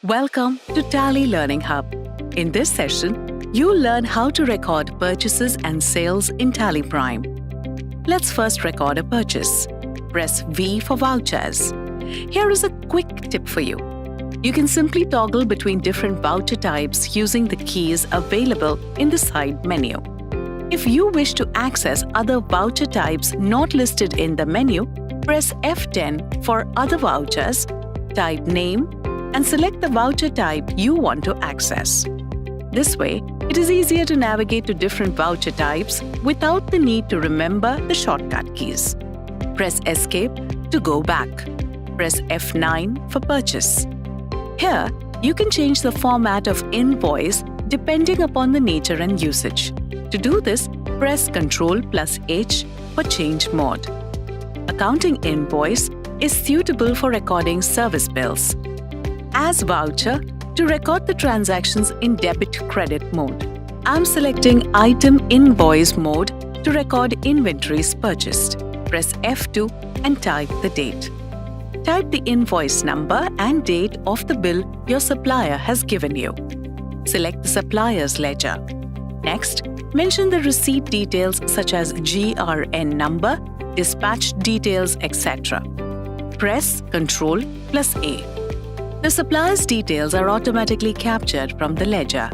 Welcome to Tally Learning Hub. In this session, you'll learn how to record purchases and sales in Tally Prime. Let's first record a purchase. Press V for vouchers. Here is a quick tip for you. You can simply toggle between different voucher types using the keys available in the side menu. If you wish to access other voucher types not listed in the menu, press F10 for other vouchers, type name, and select the voucher type you want to access. This way, it is easier to navigate to different voucher types without the need to remember the shortcut keys. Press Escape to go back. Press F9 for purchase. Here, you can change the format of invoice depending upon the nature and usage. To do this, press Ctrl+H for change mode. Accounting invoice is suitable for recording service bills. As voucher, to record the transactions in debit-credit mode. I'm selecting Item Invoice mode to record inventories purchased. Press F2 and type the date. Type the invoice number and date of the bill your supplier has given you. Select the supplier's ledger. Next, mention the receipt details such as GRN number, dispatch details, etc. Press Ctrl+A. The supplier's details are automatically captured from the ledger.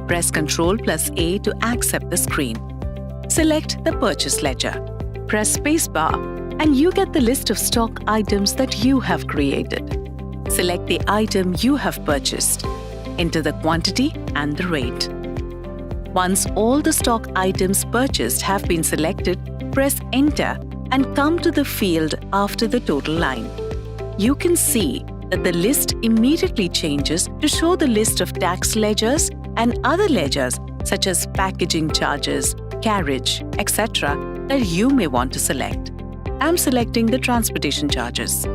Press Ctrl+A to accept the screen. Select the purchase ledger. Press spacebar and you get the list of stock items that you have created. Select the item you have purchased. Enter the quantity and the rate. Once all the stock items purchased have been selected, press Enter and come to the field after the total line. You can see that the list immediately changes to show the list of tax ledgers and other ledgers such as packaging charges, carriage, etc. that you may want to select. I'm selecting the transportation charges.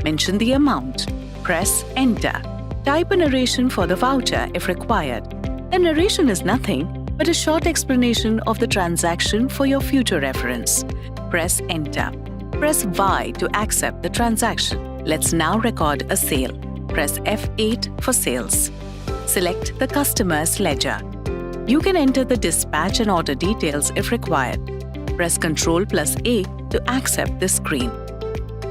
Mention the amount. Press Enter. Type a narration for the voucher if required. The narration is nothing but a short explanation of the transaction for your future reference. Press Enter. Press Y to accept the transaction. Let's now record a sale. Press F8 for sales. Select the customer's ledger. You can enter the dispatch and order details if required. Press Ctrl+A to accept the screen.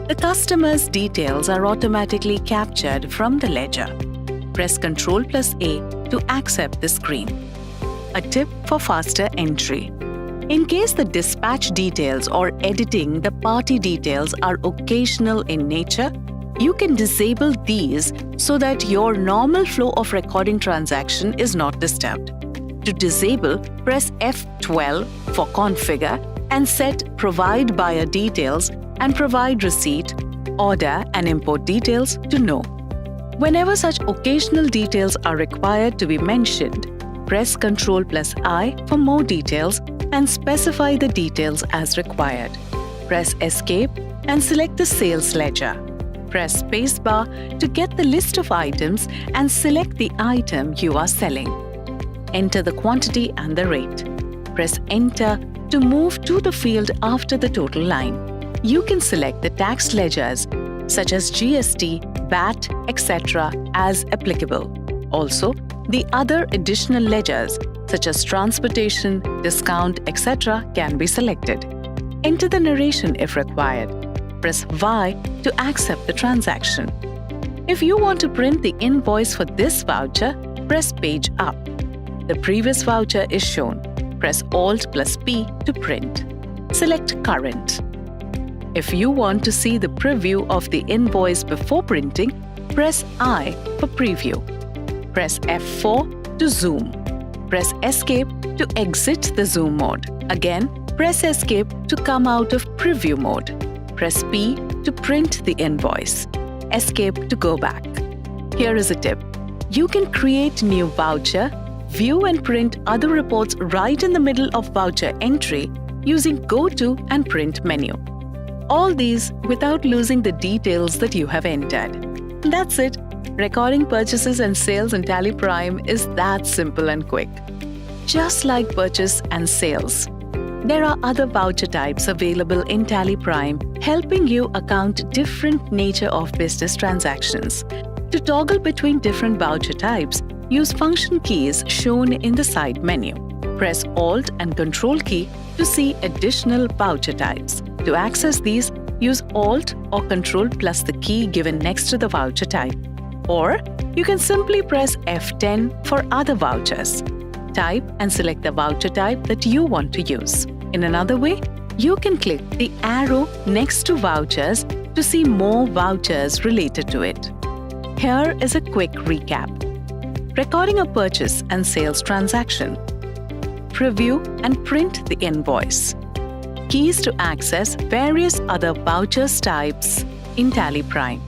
The customer's details are automatically captured from the ledger. Press Ctrl+A to accept the screen. A tip for faster entry. In case the dispatch details or editing the party details are occasional in nature, you can disable these so that your normal flow of recording transaction is not disturbed. To disable, press F12 for Configure and set Provide Buyer Details and Provide Receipt, Order and Import Details to No. Whenever such occasional details are required to be mentioned, press Ctrl+I for more details and specify the details as required. Press Escape and select the sales ledger. Press Spacebar to get the list of items and select the item you are selling. Enter the quantity and the rate. Press Enter to move to the field after the total line. You can select the tax ledgers such as GST, VAT, etc. as applicable. Also, the other additional ledgers such as transportation, discount, etc. can be selected. Enter the narration if required. Press Y to accept the transaction. If you want to print the invoice for this voucher, press Page Up. The previous voucher is shown. Press Alt+P to print. Select Current. If you want to see the preview of the invoice before printing, press I for Preview. Press F4 to zoom. Press Escape to exit the zoom mode. Again, press Escape to come out of preview mode. Press P to print the invoice. Escape to go back. Here is a tip. You can create new voucher, view and print other reports right in the middle of voucher entry using Go To and Print menu. All these without losing the details that you have entered. That's it. Recording purchases and sales in Tally Prime is that simple and quick. Just like purchase and sales, there are other voucher types available in Tally Prime helping you account different nature of business transactions. To toggle between different voucher types, use function keys shown in the side menu. Press Alt and Control key to see additional voucher types. To access these, use Alt or Control plus the key given next to the voucher type. Or you can simply press F10 for other vouchers. Type and select the voucher type that you want to use. In another way, you can click the arrow next to vouchers to see more vouchers related to it. Here is a quick recap. Recording a purchase and sales transaction. Preview and print the invoice. Keys to access various other vouchers types in Tally Prime.